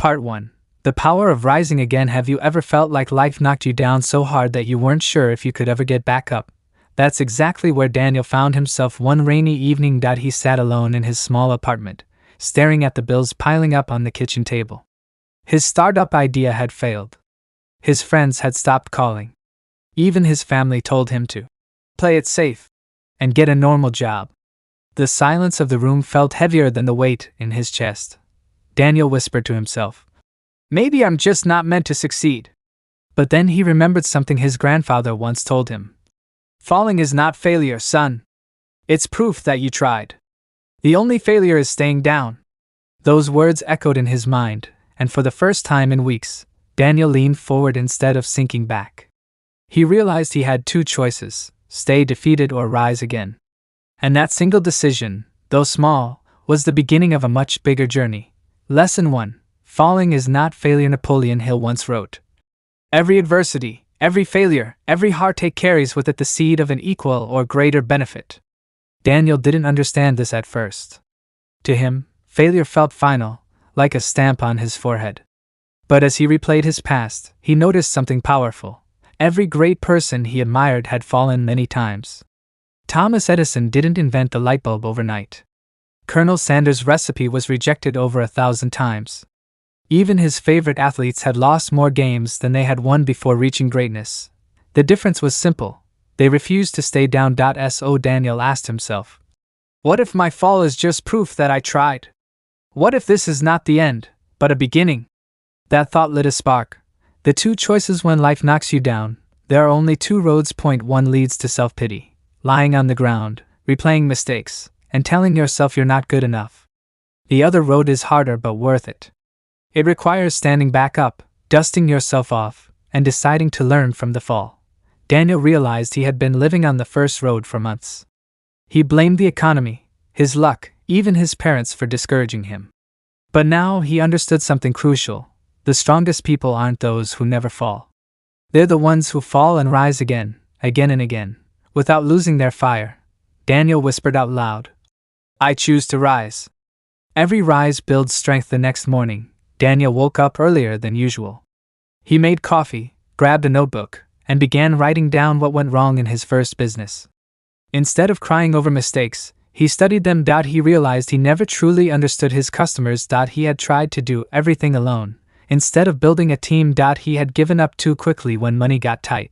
Part 1. The power of rising again. Have you ever felt like life knocked you down so hard that you weren't sure if you could ever get back up? That's exactly where Daniel found himself one rainy evening. He sat alone in his small apartment, staring at the bills piling up on the kitchen table. His startup idea had failed. His friends had stopped calling. Even his family told him to play it safe and get a normal job. The silence of the room felt heavier than the weight in his chest. Daniel whispered to himself, "Maybe I'm just not meant to succeed." But then he remembered something his grandfather once told him. "Falling is not failure, son. It's proof that you tried. The only failure is staying down." Those words echoed in his mind, and for the first time in weeks, Daniel leaned forward instead of sinking back. He realized he had two choices: stay defeated or rise again. And that single decision, though small, was the beginning of a much bigger journey. Lesson 1. Falling is not failure. Napoleon Hill once wrote, "Every adversity, every failure, every heartache carries with it the seed of an equal or greater benefit." Daniel didn't understand this at first. To him, failure felt final, like a stamp on his forehead. But as he replayed his past, he noticed something powerful. Every great person he admired had fallen many times. Thomas Edison didn't invent the light bulb overnight. Colonel Sanders' recipe was rejected over 1,000 times. Even his favorite athletes had lost more games than they had won before reaching greatness. The difference was simple: they refused to stay down. So Daniel asked himself, what if my fall is just proof that I tried? What if this is not the end, but a beginning? That thought lit a spark. The two choices when life knocks you down. There are only two roads. Point 1 leads to self-pity, lying on the ground, replaying mistakes, and telling yourself you're not good enough. The other road is harder but worth it. It requires standing back up, dusting yourself off, and deciding to learn from the fall. Daniel realized he had been living on the first road for months. He blamed the economy, his luck, even his parents for discouraging him. But now he understood something crucial: the strongest people aren't those who never fall. They're the ones who fall and rise again and again, without losing their fire. Daniel whispered out loud, "I choose to rise." Every rise builds strength. The next morning, Daniel woke up earlier than usual. He made coffee, grabbed a notebook, and began writing down what went wrong in his first business. Instead of crying over mistakes, he studied them. He realized he never truly understood his customers. He had tried to do everything alone. Instead of building a team, he had given up too quickly when money got tight.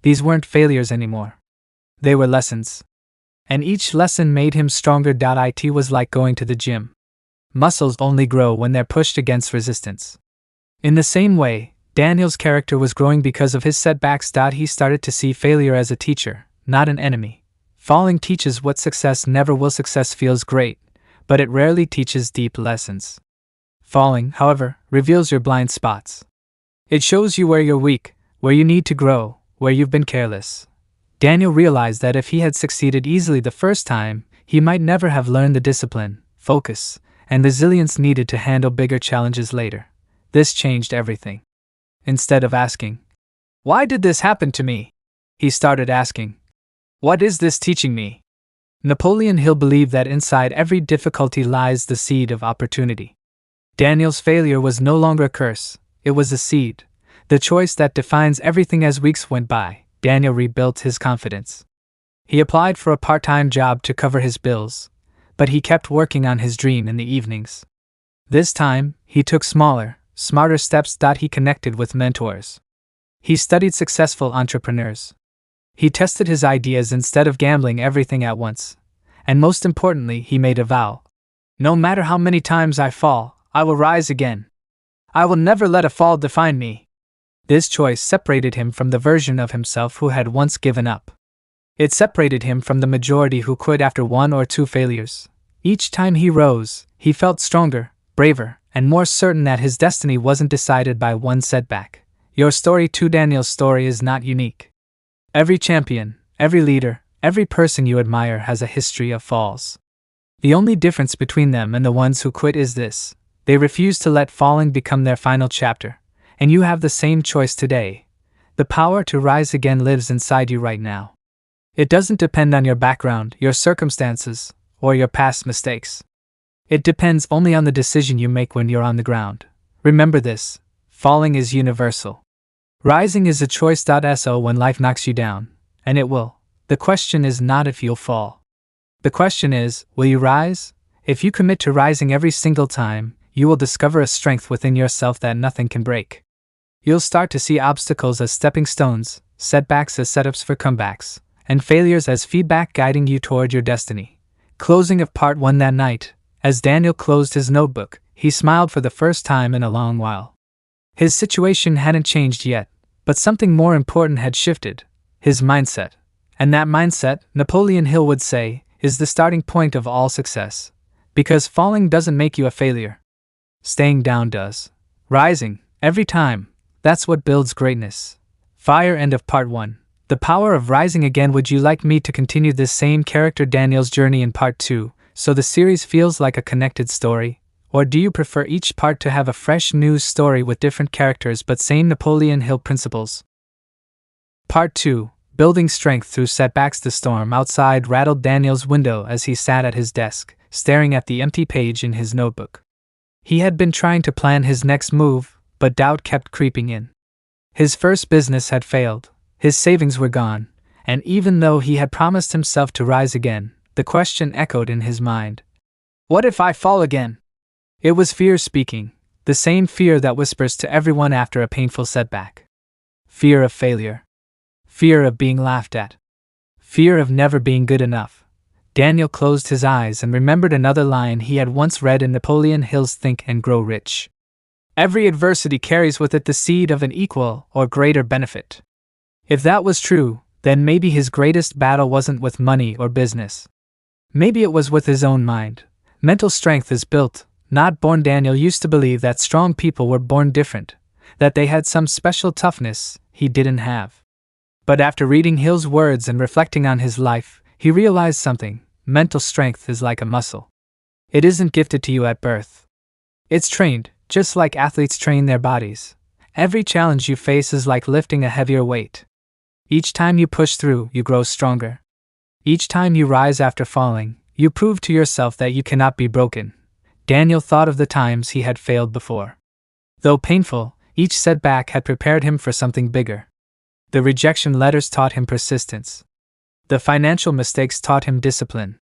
These weren't failures anymore. They were lessons. And each lesson made him stronger. It was like going to the gym. Muscles only grow when they're pushed against resistance. In the same way, Daniel's character was growing because of his setbacks. He started to see failure as a teacher, not an enemy. Falling teaches what success never will. Success feels great, but it rarely teaches deep lessons. Falling, however, reveals your blind spots. It shows you where you're weak, where you need to grow, where you've been careless. Daniel realized that if he had succeeded easily the first time, he might never have learned the discipline, focus, and resilience needed to handle bigger challenges later. This changed everything. Instead of asking, "Why did this happen to me?" he started asking, "What is this teaching me?" Napoleon Hill believed that inside every difficulty lies the seed of opportunity. Daniel's failure was no longer a curse, it was a seed, the choice that defines everything. As weeks went by, Daniel rebuilt his confidence. He applied for a part-time job to cover his bills, but he kept working on his dream in the evenings. This time, he took smaller, smarter steps. He connected with mentors. He studied successful entrepreneurs. He tested his ideas instead of gambling everything at once. And most importantly, he made a vow. No matter how many times I fall, I will rise again. I will never let a fall define me. This choice separated him from the version of himself who had once given up. It separated him from the majority who quit after one or two failures. Each time he rose, he felt stronger, braver, and more certain that his destiny wasn't decided by one setback. Your story too. Daniel's story is not unique. Every champion, every leader, every person you admire has a history of falls. The only difference between them and the ones who quit is this: they refuse to let falling become their final chapter. And you have the same choice today. The power to rise again lives inside you right now. It doesn't depend on your background, your circumstances, or your past mistakes. It depends only on the decision you make when you're on the ground, Remember this: falling is universal. Rising is a choice. So when life knocks you down, and it will, the question is not if you'll fall. The question is, will you rise? If you commit to rising every single time, you will discover a strength within yourself that nothing can break. You'll start to see obstacles as stepping stones, setbacks as setups for comebacks, and failures as feedback guiding you toward your destiny. Closing of part 1. That night, as Daniel closed his notebook, he smiled for the first time in a long while. His situation hadn't changed yet, but something more important had shifted: his mindset. And that mindset, Napoleon Hill would say, is the starting point of all success. Because falling doesn't make you a failure. Staying down does. Rising, every time, that's what builds greatness. Fire. End of part 1. The power of rising again. Would you like me to continue this same character Daniel's journey in part 2, so the series feels like a connected story? Or do you prefer each part to have a fresh new story with different characters but same Napoleon Hill principles? Part 2. Building strength through setbacks. The storm outside rattled Daniel's window as he sat at his desk, staring at the empty page in his notebook. He had been trying to plan his next move, but doubt kept creeping in. His first business had failed, his savings were gone, and even though he had promised himself to rise again, the question echoed in his mind. What if I fall again? It was fear speaking, the same fear that whispers to everyone after a painful setback. Fear of failure. Fear of being laughed at. Fear of never being good enough. Daniel closed his eyes and remembered another line he had once read in Napoleon Hill's Think and Grow Rich. Every adversity carries with it the seed of an equal or greater benefit. If that was true, then maybe his greatest battle wasn't with money or business. Maybe it was with his own mind. Mental strength is built, not born. Daniel used to believe that strong people were born different, that they had some special toughness he didn't have. But after reading Hill's words and reflecting on his life, he realized something: mental strength is like a muscle. It isn't gifted to you at birth. It's trained, just like athletes train their bodies. Every challenge you face is like lifting a heavier weight. Each time you push through, you grow stronger. Each time you rise after falling, you prove to yourself that you cannot be broken. Daniel thought of the times he had failed before. Though painful, each setback had prepared him for something bigger. The rejection letters taught him persistence. The financial mistakes taught him discipline.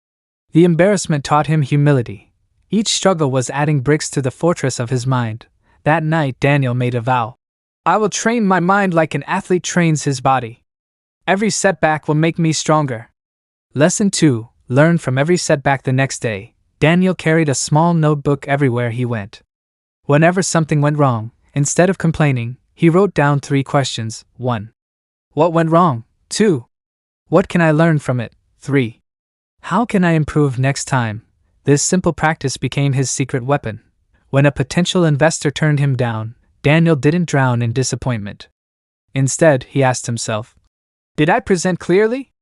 The embarrassment taught him humility. Each struggle was adding bricks to the fortress of his mind. That night Daniel made a vow. I will train my mind like an athlete trains his body. Every setback will make me stronger. Lesson 2. Learn from every setback. The next day, Daniel carried a small notebook everywhere he went. Whenever something went wrong, instead of complaining, he wrote down 3 questions. 1. What went wrong? 2. What can I learn from it? 3. How can I improve next time? This simple practice became his secret weapon. When a potential investor turned him down, Daniel didn't drown in disappointment. Instead, he asked himself, did I present clearly?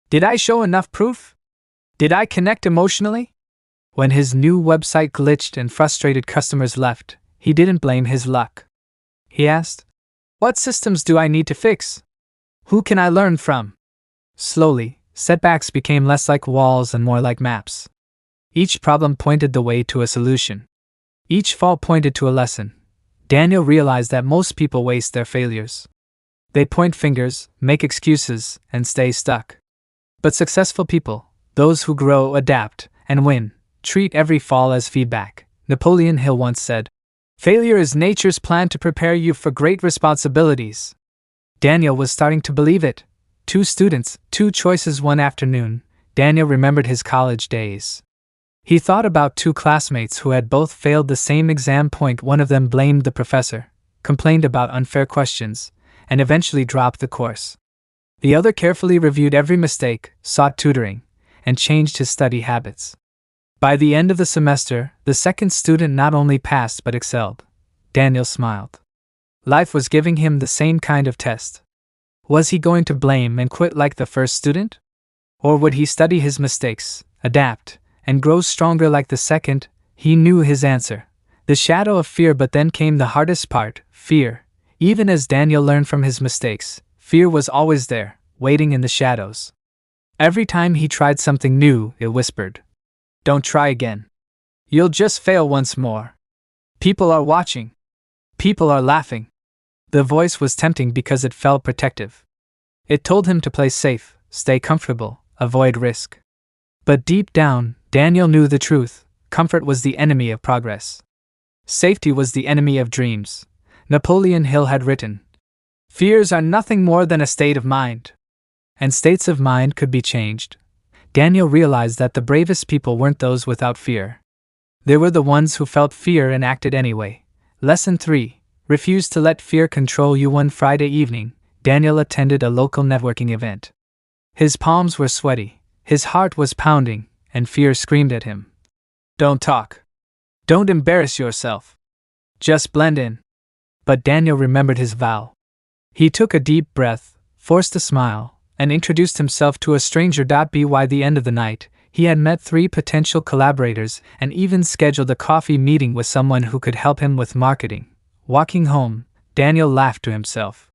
Did I show enough proof? Did I connect emotionally? When his new website glitched and frustrated customers left, he didn't blame his luck. He asked, what systems do I need to fix? Who can I learn from? Slowly, setbacks became less like walls and more like maps. Each problem pointed the way to a solution. Each fall pointed to a lesson. Daniel realized that most people waste their failures. They point fingers, make excuses, and stay stuck. But successful people, those who grow, adapt, and win, treat every fall as feedback. Napoleon Hill once said, failure is nature's plan to prepare you for great responsibilities. Daniel was starting to believe it. 2 students, 2 choices. One afternoon, Daniel remembered his college days. He thought about 2 classmates who had both failed the same exam point. One of them blamed the professor, complained about unfair questions, and eventually dropped the course. The other carefully reviewed every mistake, sought tutoring, and changed his study habits. By the end of the semester, the second student not only passed but excelled. Daniel smiled. Life was giving him the same kind of test. Was he going to blame and quit like the first student? Or would he study his mistakes, adapt, and grow stronger like the second? He knew his answer. The shadow of fear. But then came the hardest part, fear. Even as Daniel learned from his mistakes, fear was always there, waiting in the shadows. Every time he tried something new, it whispered, don't try again. You'll just fail once more. People are watching. People are laughing. The voice was tempting because it felt protective. It told him to play safe, stay comfortable, avoid risk. But deep down, Daniel knew the truth. Comfort was the enemy of progress. Safety was the enemy of dreams. Napoleon Hill had written, "Fears are nothing more than a state of mind." And states of mind could be changed. Daniel realized that the bravest people weren't those without fear. They were the ones who felt fear and acted anyway. Lesson 3. Refuse to let fear control you. One Friday evening, Daniel attended a local networking event. His palms were sweaty, his heart was pounding, and fear screamed at him. "Don't talk. Don't embarrass yourself. Just blend in." But Daniel remembered his vow. He took a deep breath, forced a smile, and introduced himself to a stranger. By the end of the night, he had met 3 potential collaborators and even scheduled a coffee meeting with someone who could help him with marketing. Walking home, Daniel laughed to himself.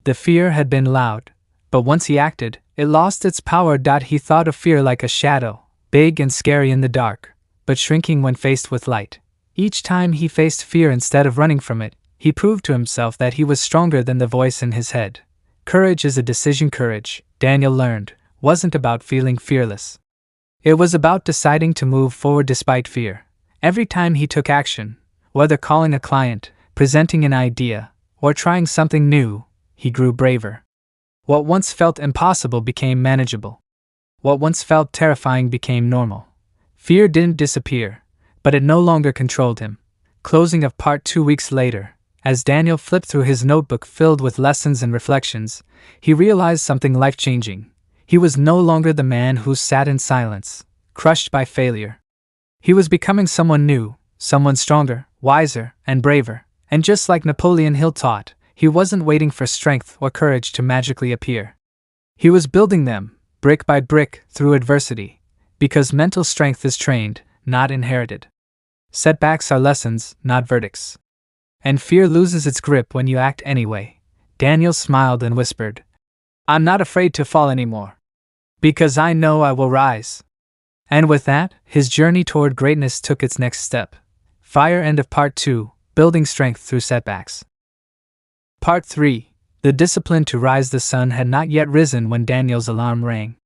The fear had been loud, but once he acted, it lost its power. He thought of fear like a shadow, big and scary in the dark, but shrinking when faced with light. Each time he faced fear instead of running from it, he proved to himself that he was stronger than the voice in his head. Courage is a decision. Courage, Daniel learned, wasn't about feeling fearless. It was about deciding to move forward despite fear. Every time he took action, whether calling a client, presenting an idea, or trying something new, he grew braver. What once felt impossible became manageable. What once felt terrifying became normal. Fear didn't disappear, but it no longer controlled him. Closing of part 2. Weeks later, as Daniel flipped through his notebook filled with lessons and reflections, he realized something life-changing. He was no longer the man who sat in silence, crushed by failure. He was becoming someone new, someone stronger, wiser, and braver. And just like Napoleon Hill taught, he wasn't waiting for strength or courage to magically appear. He was building them, brick by brick, through adversity, because mental strength is trained, not inherited. Setbacks are lessons, not verdicts. And fear loses its grip when you act anyway. Daniel smiled and whispered, "I'm not afraid to fall anymore. Because I know I will rise." And with that, his journey toward greatness took its next step. Fire. End of part 2. Building strength through setbacks. Part 3. The discipline to rise. The sun had not yet risen when Daniel's alarm rang.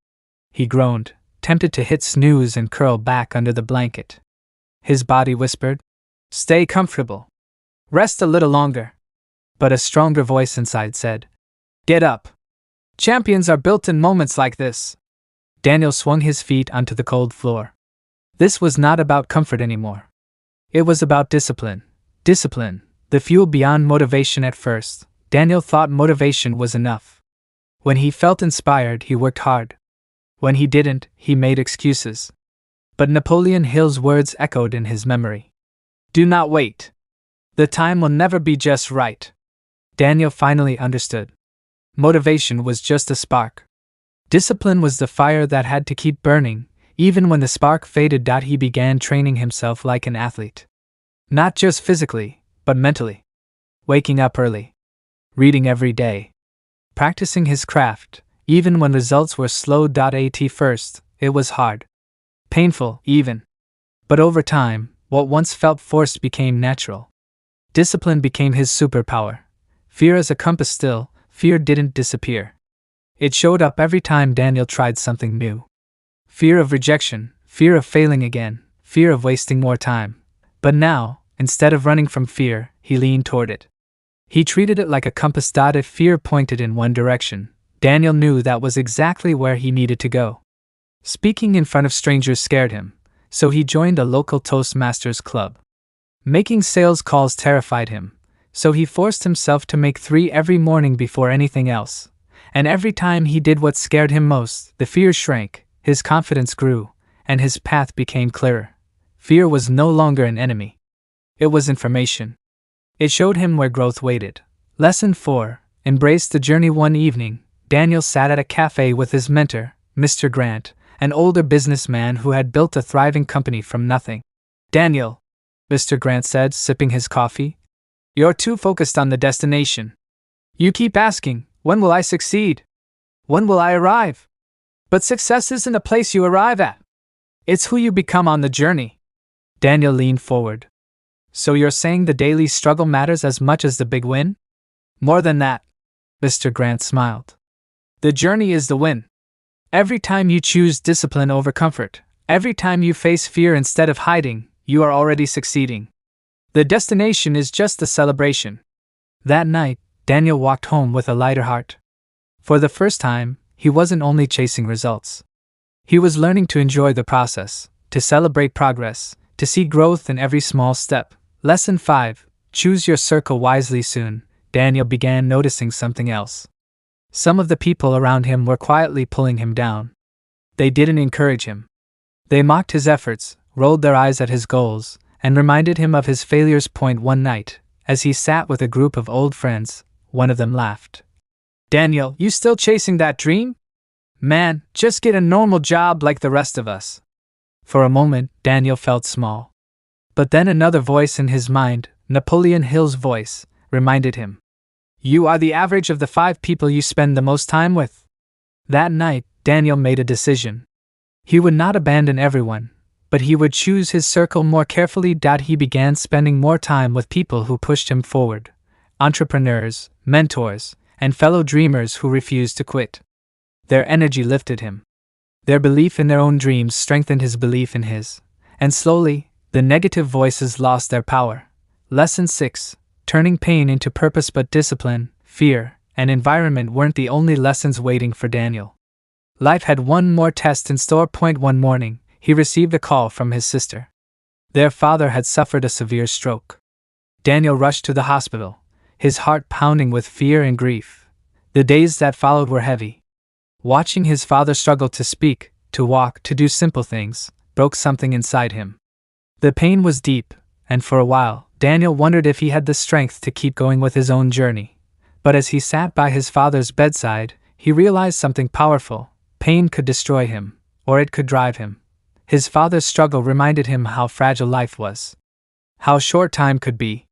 He groaned, tempted to hit snooze and curl back under the blanket. His body whispered, "Stay comfortable. Rest a little longer." But a stronger voice inside said, "Get up. Champions are built in moments like this." Daniel swung his feet onto the cold floor. This was not about comfort anymore. It was about discipline. Discipline, the fuel beyond motivation. At first, Daniel thought motivation was enough. When he felt inspired, he worked hard. When he didn't, he made excuses. But Napoleon Hill's words echoed in his memory. "Do not wait. The time will never be just right." Daniel finally understood. Motivation was just a spark. Discipline was the fire that had to keep burning, even when the spark faded. He began training himself like an athlete. Not just physically, but mentally. Waking up early. Reading every day. Practicing his craft, even when results were slow. At first, it was hard. Painful, even. But over time, what once felt forced became natural. Discipline became his superpower. Fear as a compass. Still, fear didn't disappear. It showed up every time Daniel tried something new. Fear of rejection, fear of failing again, fear of wasting more time. But now, instead of running from fear, he leaned toward it. He treated it like a compass. If fear pointed in one direction, Daniel knew that was exactly where he needed to go. Speaking in front of strangers scared him, so he joined a local Toastmasters club. Making sales calls terrified him, so he forced himself to make 3 every morning before anything else. And every time he did what scared him most, the fear shrank, his confidence grew, and his path became clearer. Fear was no longer an enemy. It was information. It showed him where growth waited. Lesson 4. Embrace the journey. One evening, Daniel sat at a cafe with his mentor, Mr. Grant, an older businessman who had built a thriving company from nothing. "Daniel," Mr. Grant said, sipping his coffee, "you're too focused on the destination. You keep asking, when will I succeed? When will I arrive? But success isn't a place you arrive at. It's who you become on the journey." Daniel leaned forward. So you're saying the daily struggle matters as much as the big win? More than that, Mr. Grant smiled. The journey is the win. Every time you choose discipline over comfort, every time you face fear instead of hiding, you are already succeeding. The destination is just the celebration. That night, Daniel walked home with a lighter heart. For the first time, he wasn't only chasing results. He was learning to enjoy the process, to celebrate progress, to see growth in every small step. Lesson 5. Choose your circle wisely. Soon, Daniel began noticing something else. Some of the people around him were quietly pulling him down. They didn't encourage him. They mocked his efforts, rolled their eyes at his goals, and reminded him of his failures. One night, as he sat with a group of old friends, one of them laughed. "Daniel, you still chasing that dream? Man, just get a normal job like the rest of us." For a moment, Daniel felt small. But then another voice in his mind, Napoleon Hill's voice, reminded him. "You are the average of the 5 people you spend the most time with." That night, Daniel made a decision. He would not abandon everyone, but he would choose his circle more carefully. He began spending more time with people who pushed him forward. Entrepreneurs, mentors, and fellow dreamers who refused to quit. Their energy lifted him. Their belief in their own dreams strengthened his belief in his. And slowly, the negative voices lost their power. Lesson 6. Turning pain into purpose. But discipline, fear, and environment weren't the only lessons waiting for Daniel. Life had one more test in store. One morning, he received a call from his sister. Their father had suffered a severe stroke. Daniel rushed to the hospital, his heart pounding with fear and grief. The days that followed were heavy. Watching his father struggle to speak, to walk, to do simple things, broke something inside him. The pain was deep, and for a while, Daniel wondered if he had the strength to keep going with his own journey. But as he sat by his father's bedside, he realized something powerful. Pain could destroy him, or it could drive him. His father's struggle reminded him how fragile life was. How short time could be.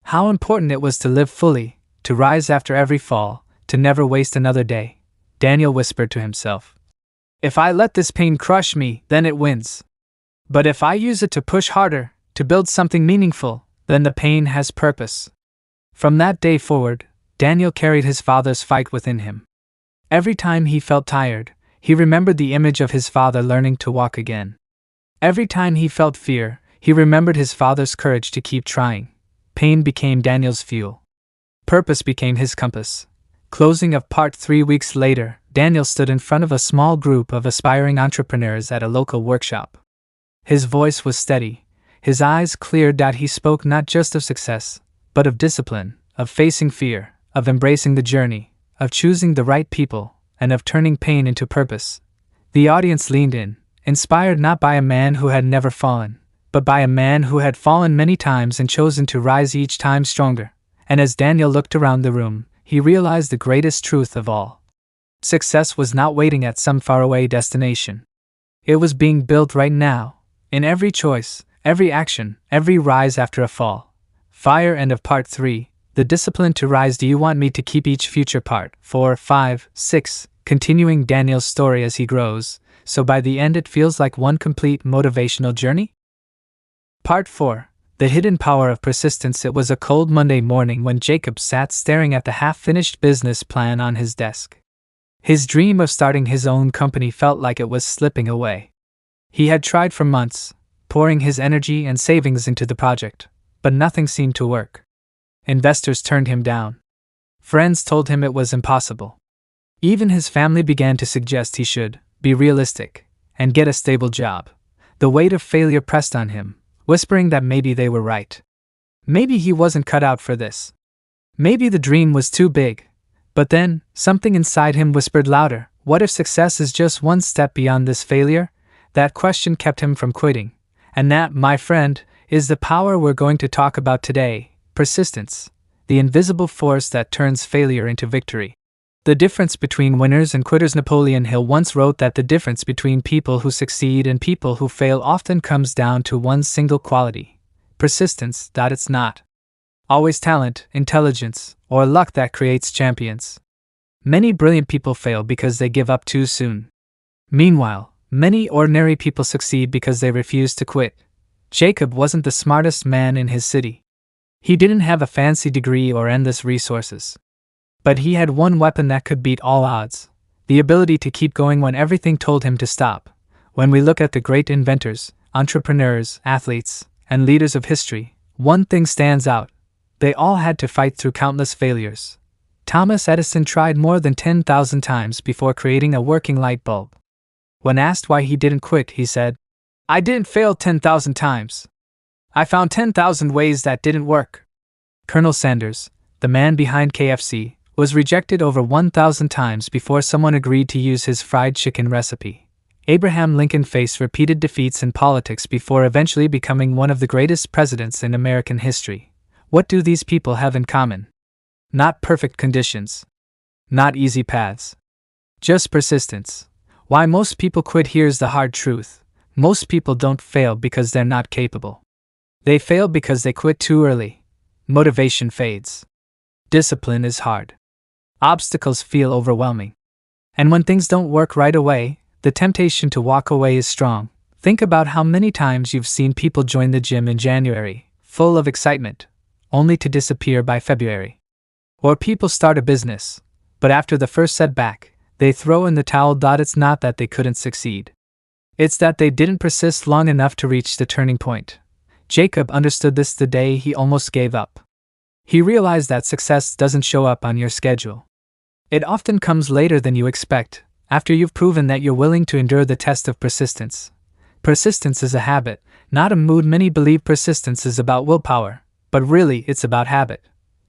How important it was to live fully, to rise after every fall, to never waste another day. Daniel whispered to himself. "If I let this pain crush me, then it wins. But if I use it to push harder, to build something meaningful, then the pain has purpose." From that day forward, Daniel carried his father's fight within him. Every time he felt tired, he remembered the image of his father learning to walk again. Every time he felt fear, he remembered his father's courage to keep trying. Pain became Daniel's fuel. Purpose became his compass. Closing of part 3. Weeks later, Daniel stood in front of a small group of aspiring entrepreneurs at a local workshop. His voice was steady, his eyes clear. He spoke not just of success, but of discipline, of facing fear, of embracing the journey, of choosing the right people, and of turning pain into purpose. The audience leaned in, inspired not by a man who had never fallen, but by a man who had fallen many times and chosen to rise each time stronger. And as Daniel looked around the room, he realized the greatest truth of all. Success was not waiting at some faraway destination. It was being built right now, in every choice, every action, every rise after a fall. Fire. End of part 3. The discipline to rise. Do you want me to keep each future part 4, 5, 6, continuing Daniel's story as he grows, so by the end it feels like one complete motivational journey? Part 4. The hidden power of persistence. It was a cold Monday morning when Jacob sat staring at the half-finished business plan on his desk. His dream of starting his own company felt like it was slipping away. He had tried for months, pouring his energy and savings into the project, but nothing seemed to work. Investors turned him down. Friends told him it was impossible. Even his family began to suggest he should be realistic and get a stable job. The weight of failure pressed on him, whispering that maybe they were right. Maybe he wasn't cut out for this. Maybe the dream was too big. But then, something inside him whispered louder, what if success is just one step beyond this failure? That question kept him from quitting. And that, my friend, is the power we're going to talk about today: persistence, the invisible force that turns failure into victory. The difference between winners and quitters. Napoleon Hill once wrote that the difference between people who succeed and people who fail often comes down to one single quality: persistence. It's not always talent, intelligence, or luck that creates champions. Many brilliant people fail because they give up too soon. Meanwhile, many ordinary people succeed because they refuse to quit. Jacob wasn't the smartest man in his city. He didn't have a fancy degree or endless resources. But he had one weapon that could beat all odds: the ability to keep going when everything told him to stop. When we look at the great inventors, entrepreneurs, athletes, and leaders of history, one thing stands out: they all had to fight through countless failures. Thomas Edison tried more than 10,000 times before creating a working light bulb. When asked why he didn't quit, he said, "I didn't fail 10,000 times. I found 10,000 ways that didn't work." Colonel Sanders, the man behind KFC, was rejected over 1,000 times before someone agreed to use his fried chicken recipe. Abraham Lincoln faced repeated defeats in politics before eventually becoming one of the greatest presidents in American history. What do these people have in common? Not perfect conditions. Not easy paths. Just persistence. Why most people quit: here's the hard truth. Most people don't fail because they're not capable. They fail because they quit too early. Motivation fades. Discipline is hard. Obstacles feel overwhelming. And when things don't work right away, the temptation to walk away is strong. Think about how many times you've seen people join the gym in January, full of excitement, only to disappear by February. Or people start a business, but after the first setback, they throw in the towel. It's not that they couldn't succeed. It's that they didn't persist long enough to reach the turning point. Jacob understood this the day he almost gave up. He realized that success doesn't show up on your schedule. It often comes later than you expect, after you've proven that you're willing to endure the test of persistence. Persistence is a habit, not a mood. Many believe persistence is about willpower, but really it's about habit.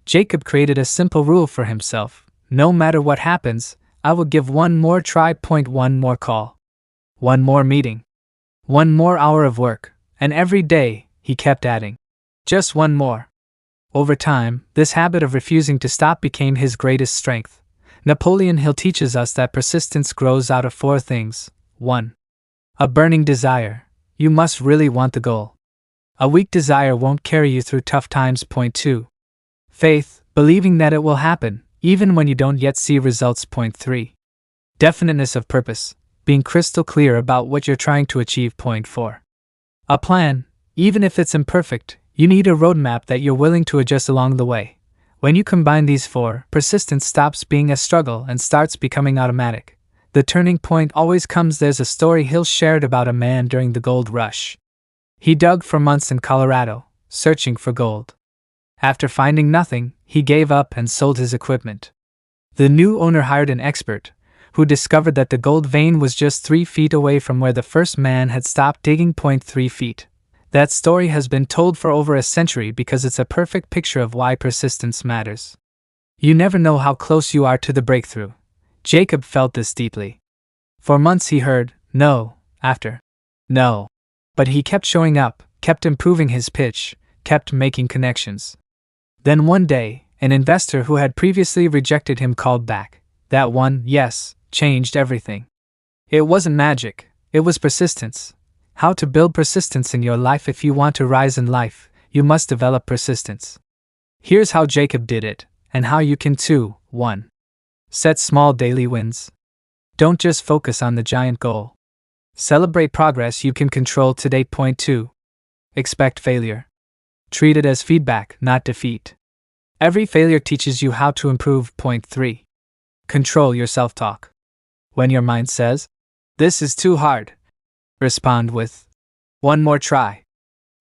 Jacob created a simple rule for himself: no matter what happens, I will give one more try. One more call. One more meeting. One more hour of work. And every day, he kept adding, just one more. Over time, this habit of refusing to stop became his greatest strength. Napoleon Hill teaches us that persistence grows out of 4 things. 1. A burning desire. You must really want the goal. A weak desire won't carry you through tough times. 2. Faith, believing that it will happen, even when you don't yet see results. 3. Definiteness of purpose, being crystal clear about what you're trying to achieve. 4. A plan, even if it's imperfect. You need a roadmap that you're willing to adjust along the way. When you combine these 4, persistence stops being a struggle and starts becoming automatic. The turning point always comes. There's a story Hill shared about a man during the gold rush. He dug for months in Colorado, searching for gold. After finding nothing, he gave up and sold his equipment. The new owner hired an expert, who discovered that the gold vein was just 3 feet away from where the first man had stopped digging. 3 feet. That story has been told for over a century because it's a perfect picture of why persistence matters. You never know how close you are to the breakthrough. Jacob felt this deeply. For months he heard no after no. But he kept showing up, kept improving his pitch, kept making connections. Then one day, an investor who had previously rejected him called back. That one yes changed everything. It wasn't magic, it was persistence. How to build persistence in your life. If you want to rise in life, you must develop persistence. Here's how Jacob did it, and how you can too. 1. Set small daily wins. Don't just focus on the giant goal. Celebrate progress you can control today. 2. Expect failure. Treat it as feedback, not defeat. Every failure teaches you how to improve. 3. Control your self-talk. When your mind says, "This is too hard," respond with, "One more try."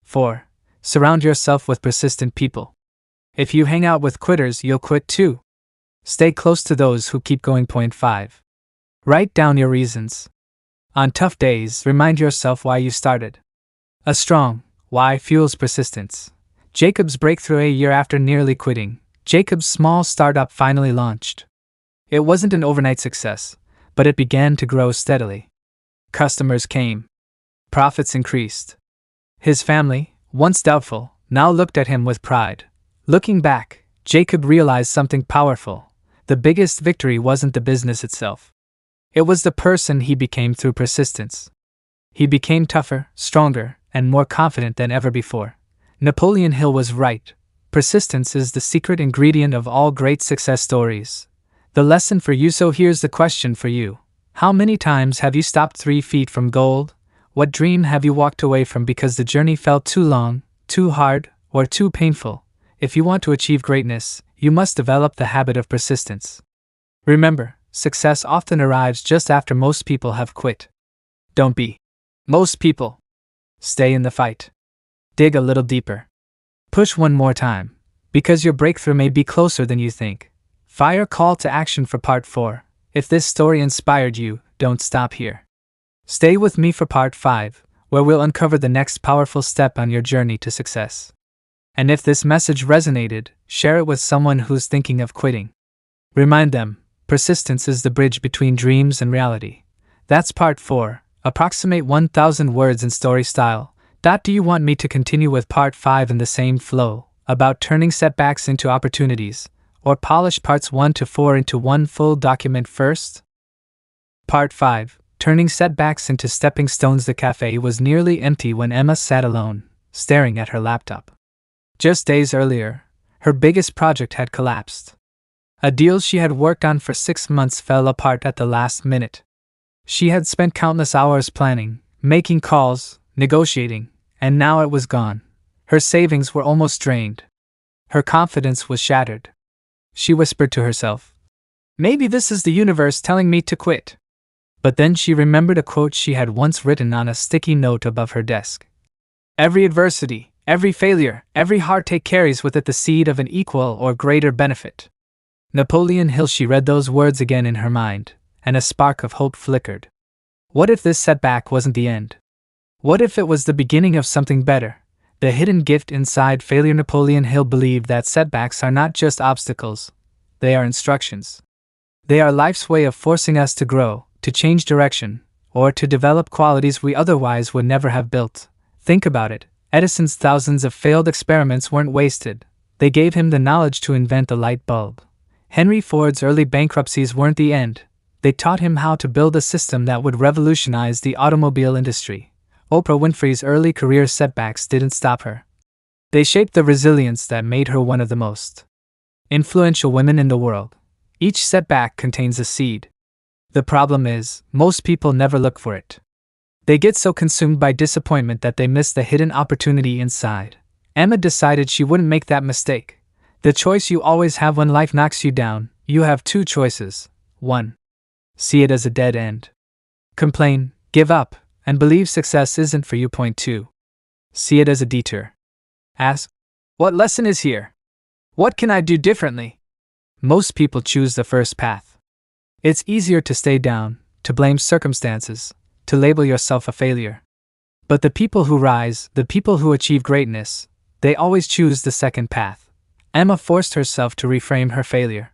4. Surround yourself with persistent people. If you hang out with quitters, you'll quit too. Stay close to those who keep going. 5. Write down your reasons. On tough days, remind yourself why you started. A strong why fuels persistence. Jacob's breakthrough. A year after nearly quitting, Jacob's small startup finally launched. It wasn't an overnight success, but it began to grow steadily. Customers came. Profits increased. His family, once doubtful, now looked at him with pride. Looking back, Jacob realized something powerful. The biggest victory wasn't the business itself. It was the person he became through persistence. He became tougher, stronger, and more confident than ever before. Napoleon Hill was right. Persistence is the secret ingredient of all great success stories. The lesson for you. So here's the question for you. How many times have you stopped 3 feet from gold? What dream have you walked away from because the journey felt too long, too hard, or too painful? If you want to achieve greatness, you must develop the habit of persistence. Remember, success often arrives just after most people have quit. Don't be most people. Stay in the fight. Dig a little deeper. Push one more time, because your breakthrough may be closer than you think. Fire call to action for part 4. If this story inspired you, don't stop here. Stay with me for part 5, where we'll uncover the next powerful step on your journey to success. And if this message resonated, share it with someone who's thinking of quitting. Remind them, persistence is the bridge between dreams and reality. That's part 4, approximate 1,000 words in story style. Do you want me to continue with part 5 in the same flow, about turning setbacks into opportunities, or polish parts 1 to 4 into one full document first? Part 5, turning setbacks into stepping stones. The cafe was nearly empty when Emma sat alone, staring at her laptop. Just days earlier, her biggest project had collapsed. A deal she had worked on for 6 months fell apart at the last minute. She had spent countless hours planning, making calls, negotiating, and now it was gone. Her savings were almost drained. Her confidence was shattered. She whispered to herself, "Maybe this is the universe telling me to quit." But then she remembered a quote she had once written on a sticky note above her desk. "Every adversity, every failure, every heartache carries with it the seed of an equal or greater benefit." Napoleon Hill. She read those words again in her mind, and a spark of hope flickered. What if this setback wasn't the end? What if it was the beginning of something better? The hidden gift inside failure. Napoleon Hill believed that setbacks are not just obstacles, they are instructions. They are life's way of forcing us to grow, to change direction, or to develop qualities we otherwise would never have built. Think about it. Edison's thousands of failed experiments weren't wasted. They gave him the knowledge to invent the light bulb. Henry Ford's early bankruptcies weren't the end. They taught him how to build a system that would revolutionize the automobile industry. Oprah Winfrey's early career setbacks didn't stop her. They shaped the resilience that made her one of the most influential women in the world. Each setback contains a seed. The problem is, most people never look for it. They get so consumed by disappointment that they miss the hidden opportunity inside. Emma decided she wouldn't make that mistake. The choice you always have when life knocks you down, you have 2 choices. 1. See it as a dead end. Complain, give up, and believe success isn't for you. 2. See it as a detour. Ask, what lesson is here? What can I do differently? Most people choose the first path. It's easier to stay down, to blame circumstances, to label yourself a failure. But the people who rise, the people who achieve greatness, they always choose the second path. Emma forced herself to reframe her failure.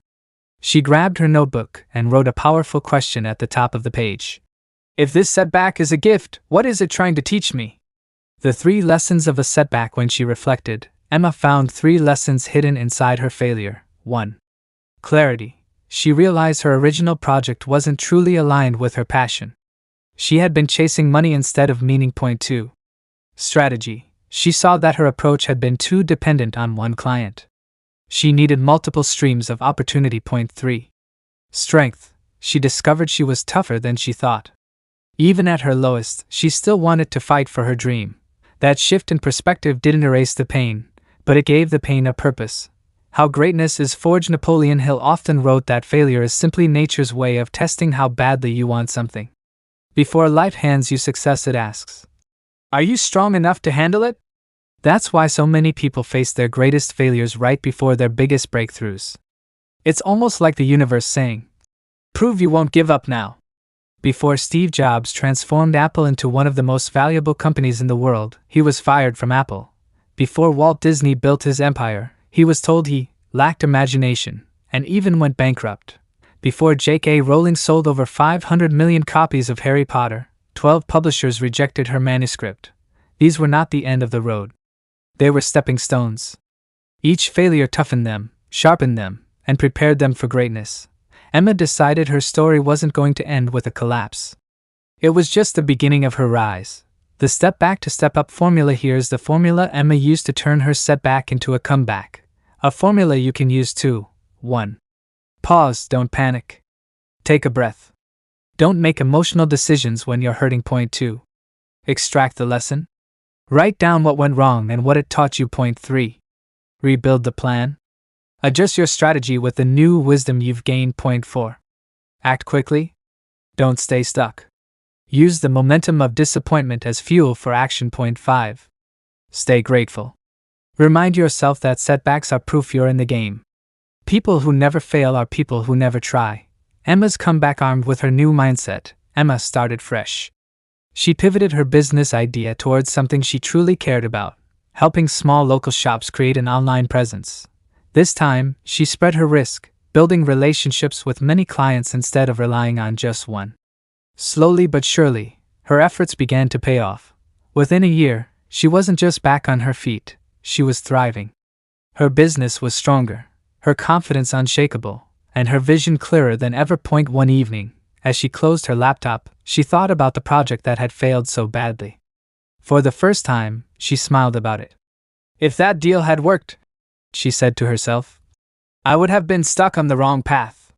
She grabbed her notebook and wrote a powerful question at the top of the page. If this setback is a gift, what is it trying to teach me? The 3 lessons of a setback. When she reflected, Emma found 3 lessons hidden inside her failure. 1. Clarity. She realized her original project wasn't truly aligned with her passion. She had been chasing money instead of meaning. 2. Strategy. She saw that her approach had been too dependent on one client. She needed multiple streams of opportunity. 3. Strength. She discovered she was tougher than she thought. Even at her lowest, she still wanted to fight for her dream. That shift in perspective didn't erase the pain, but it gave the pain a purpose. How greatness is forged. Napoleon Hill often wrote that failure is simply nature's way of testing how badly you want something. Before life hands you success, it asks, are you strong enough to handle it? That's why so many people face their greatest failures right before their biggest breakthroughs. It's almost like the universe saying, prove you won't give up now. Before Steve Jobs transformed Apple into one of the most valuable companies in the world, he was fired from Apple. Before Walt Disney built his empire, he was told he lacked imagination, and even went bankrupt. Before J.K. Rowling sold over 500 million copies of Harry Potter, 12 publishers rejected her manuscript. These were not the end of the road. They were stepping stones. Each failure toughened them, sharpened them, and prepared them for greatness. Emma decided her story wasn't going to end with a collapse. It was just the beginning of her rise. The step back to step up formula. Here's the formula Emma used to turn her setback into a comeback. A formula you can use too. 1. Pause, don't panic. Take a breath. Don't make emotional decisions when you're hurting. 2. Extract the lesson. Write down what went wrong and what it taught you. Point 3. Rebuild the plan. Adjust your strategy with the new wisdom you've gained. Point 4. Act quickly. Don't stay stuck. Use the momentum of disappointment as fuel for action. Point 5. Stay grateful. Remind yourself that setbacks are proof you're in the game. People who never fail are people who never try. Emma's come back armed with her new mindset. Emma started fresh. She pivoted her business idea towards something she truly cared about, helping small local shops create an online presence. This time, she spread her risk, building relationships with many clients instead of relying on just one. Slowly but surely, her efforts began to pay off. Within a year, she wasn't just back on her feet, she was thriving. Her business was stronger, her confidence unshakable, and her vision clearer than ever. Point 1 evening, as she closed her laptop, she thought about the project that had failed so badly. For the first time, she smiled about it. If that deal had worked, she said to herself, I would have been stuck on the wrong path.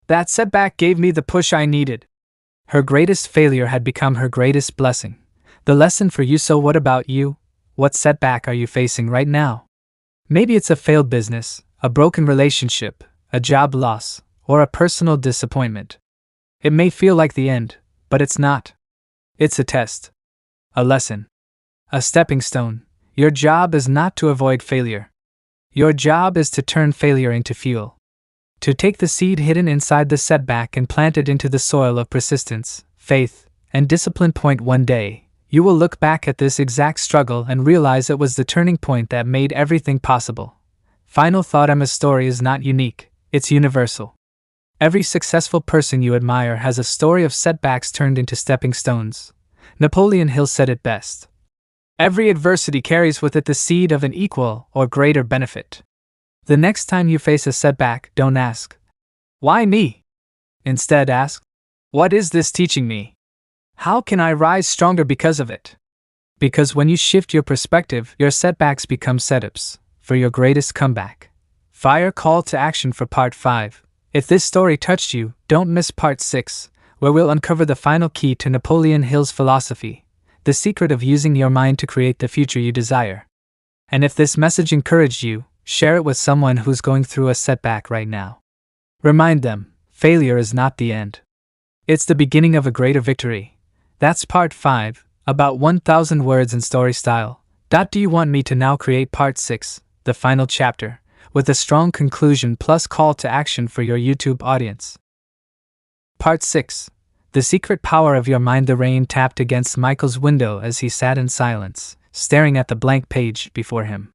That setback gave me the push I needed. Her greatest failure had become her greatest blessing. The lesson for you. So what about you? What setback are you facing right now? Maybe it's a failed business, a broken relationship, a job loss, or a personal disappointment. It may feel like the end, but it's not. It's a test. A lesson. A stepping stone. Your job is not to avoid failure. Your job is to turn failure into fuel. To take the seed hidden inside the setback and plant it into the soil of persistence, faith, and discipline. Point 1 day, you will look back at this exact struggle and realize it was the turning point that made everything possible. Final thought. Emma's story is not unique, it's universal. Every successful person you admire has a story of setbacks turned into stepping stones. Napoleon Hill said it best. Every adversity carries with it the seed of an equal or greater benefit. The next time you face a setback, don't ask, why me? Instead ask, what is this teaching me? How can I rise stronger because of it? Because when you shift your perspective, your setbacks become setups for your greatest comeback. Fire call to action for part 5. If this story touched you, don't miss part 6, where we'll uncover the final key to Napoleon Hill's philosophy, the secret of using your mind to create the future you desire. And if this message encouraged you, share it with someone who's going through a setback right now. Remind them, failure is not the end. It's the beginning of a greater victory. That's part 5, about 1,000 words in story style. Do you want me to now create part 6, the final chapter, with a strong conclusion plus call to action for your YouTube audience? Part 6. The secret power of your mind. The rain tapped against Michael's window as he sat in silence, staring at the blank page before him.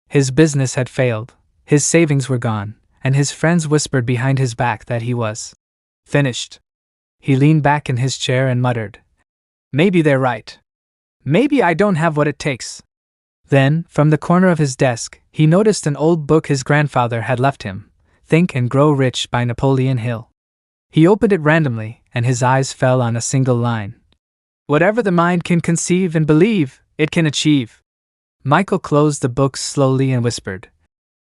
His business had failed, his savings were gone, and his friends whispered behind his back that he was finished. He leaned back in his chair and muttered, maybe they're right. Maybe I don't have what it takes. Then, from the corner of his desk, he noticed an old book his grandfather had left him, Think and Grow Rich by Napoleon Hill. He opened it randomly, and his eyes fell on a single line. Whatever the mind can conceive and believe, it can achieve. Michael closed the book slowly and whispered,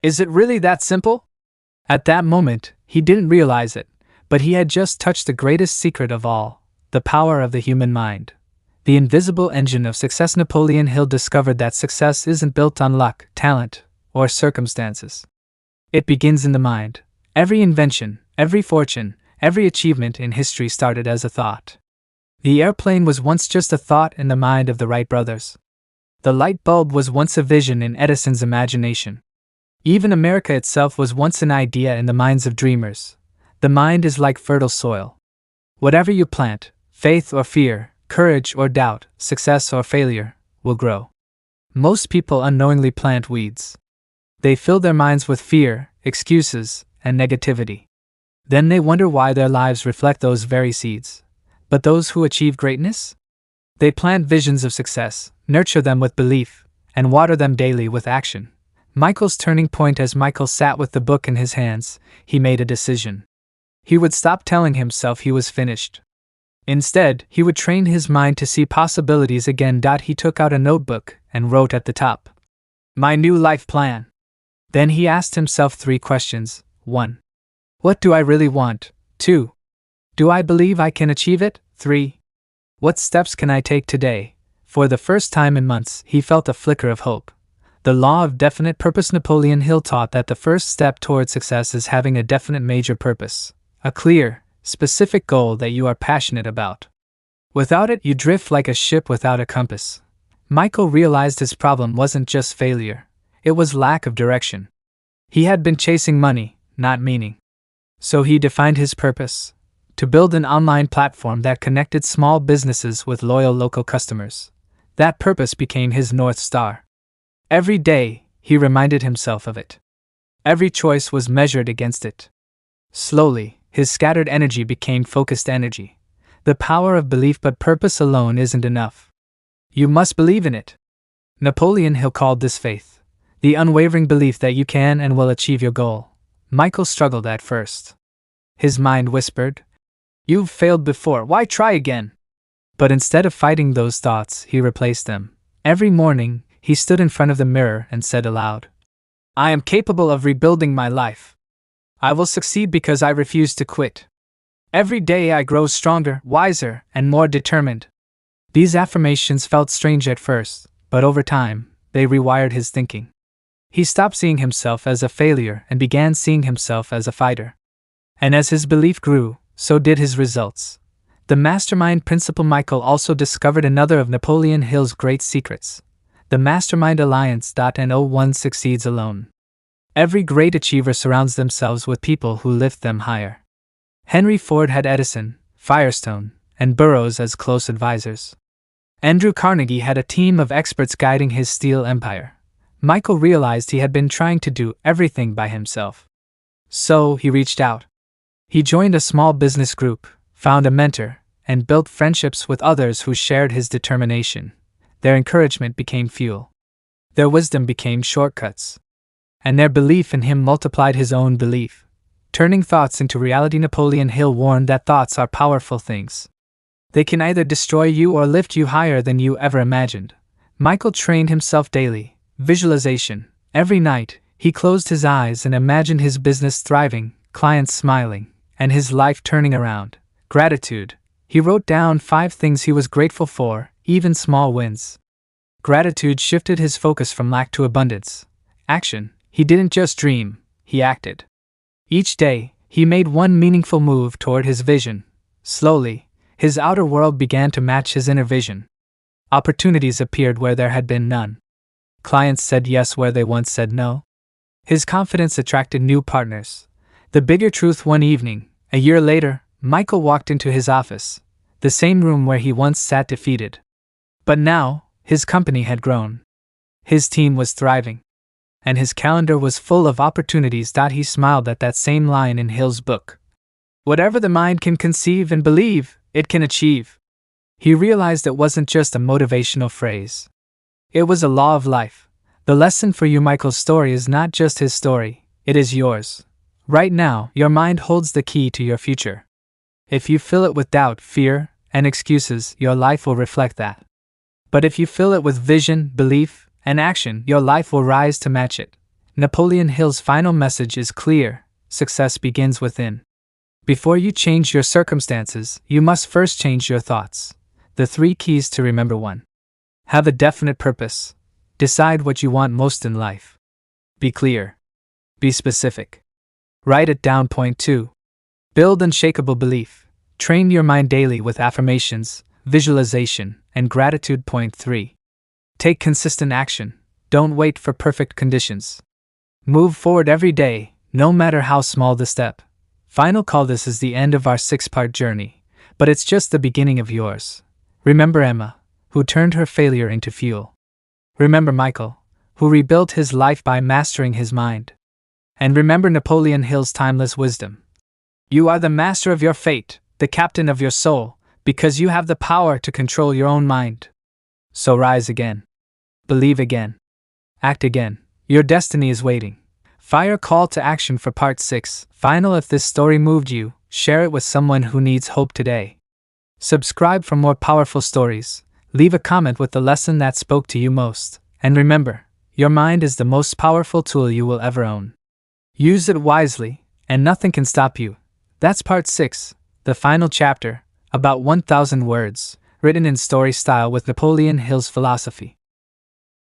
is it really that simple? At that moment, he didn't realize it, but he had just touched the greatest secret of all, the power of the human mind. The invisible engine of success. Napoleon Hill discovered that success isn't built on luck, talent, or circumstances. It begins in the mind. Every invention, every fortune, every achievement in history started as a thought. The airplane was once just a thought in the mind of the Wright brothers. The light bulb was once a vision in Edison's imagination. Even America itself was once an idea in the minds of dreamers. The mind is like fertile soil. Whatever you plant, faith or fear, courage or doubt, success or failure, will grow. Most people unknowingly plant weeds. They fill their minds with fear, excuses, and negativity. Then they wonder why their lives reflect those very seeds. But those who achieve greatness? They plant visions of success, nurture them with belief, and water them daily with action. Michael's turning point. As Michael sat with the book in his hands, he made a decision. He would stop telling himself he was finished. Instead, he would train his mind to see possibilities again. He took out a notebook and wrote at the top, my new life plan. Then he asked himself 3 questions. 1. What do I really want? 2. Do I believe I can achieve it? 3. What steps can I take today, For the first time in months, he felt a flicker of hope. The law of definite purpose. Napoleon Hill taught that the first step toward success is having a definite major purpose, a clear, specific goal that you are passionate about. Without it, you drift like a ship without a compass. Michael realized his problem wasn't just failure, it was lack of direction. He had been chasing money, not meaning. So he defined his purpose: to build an online platform that connected small businesses with loyal local customers. That purpose became his North Star. Every day, he reminded himself of it. Every choice was measured against it. Slowly, his scattered energy became focused energy. The power of belief, but purpose alone isn't enough. You must believe in it. Napoleon Hill called this faith, the unwavering belief that you can and will achieve your goal. Michael struggled at first. His mind whispered, "You've failed before, why try again?" But instead of fighting those thoughts, he replaced them. Every morning, he stood in front of the mirror and said aloud, "I am capable of rebuilding my life. I will succeed because I refuse to quit. Every day I grow stronger, wiser, and more determined." These affirmations felt strange at first, but over time, they rewired his thinking. He stopped seeing himself as a failure and began seeing himself as a fighter. And as his belief grew, so did his results. The mastermind principle. Michael also discovered another of Napoleon Hill's great secrets: the mastermind alliance. No one succeeds alone. Every great achiever surrounds themselves with people who lift them higher. Henry Ford had Edison, Firestone, and Burroughs as close advisors. Andrew Carnegie had a team of experts guiding his steel empire. Michael realized he had been trying to do everything by himself. So he reached out. He joined a small business group, found a mentor, and built friendships with others who shared his determination. Their encouragement became fuel. Their wisdom became shortcuts. And their belief in him multiplied his own belief, turning thoughts into reality. Napoleon Hill warned that thoughts are powerful things. They can either destroy you or lift you higher than you ever imagined. Michael trained himself daily. Visualization. Every night, he closed his eyes and imagined his business thriving, clients smiling, and his life turning around. Gratitude. He wrote down 5 things he was grateful for, even small wins. Gratitude shifted his focus from lack to abundance. Action. He didn't just dream, he acted. Each day, he made one meaningful move toward his vision. Slowly, his outer world began to match his inner vision. Opportunities appeared where there had been none. Clients said yes where they once said no. His confidence attracted new partners. The bigger truth. One evening, a year later, Michael walked into his office, the same room where he once sat defeated. But now, his company had grown. His team was thriving. And his calendar was full of opportunities. He smiled at that same line in Hill's book. Whatever the mind can conceive and believe, it can achieve. He realized it wasn't just a motivational phrase. It was a law of life. The lesson for you: Michael's story is not just his story, it is yours. Right now, your mind holds the key to your future. If you fill it with doubt, fear, and excuses, your life will reflect that. But if you fill it with vision, belief, and action, your life will rise to match it. Napoleon Hill's final message is clear: success begins within. Before you change your circumstances, you must first change your thoughts. The 3 keys to remember: 1. Have a definite purpose. Decide what you want most in life. Be clear. Be specific. Write it down. Point 2. Build unshakable belief. Train your mind daily with affirmations, visualization, and gratitude. Point 3. Take consistent action. Don't wait for perfect conditions. Move forward every day, no matter how small the step. Final call: this is the end of our 6-part journey, but it's just the beginning of yours. Remember Emma, who turned her failure into fuel. Remember Michael, who rebuilt his life by mastering his mind. And remember Napoleon Hill's timeless wisdom. You are the master of your fate, the captain of your soul, because you have the power to control your own mind. So rise again. Believe again. Act again. Your destiny is waiting. Fire call to action for part 6. Final: if this story moved you, share it with someone who needs hope today. Subscribe for more powerful stories. Leave a comment with the lesson that spoke to you most. And remember, your mind is the most powerful tool you will ever own. Use it wisely, and nothing can stop you. That's part 6, the final chapter, about 1,000 words. written in story style with Napoleon Hill's philosophy.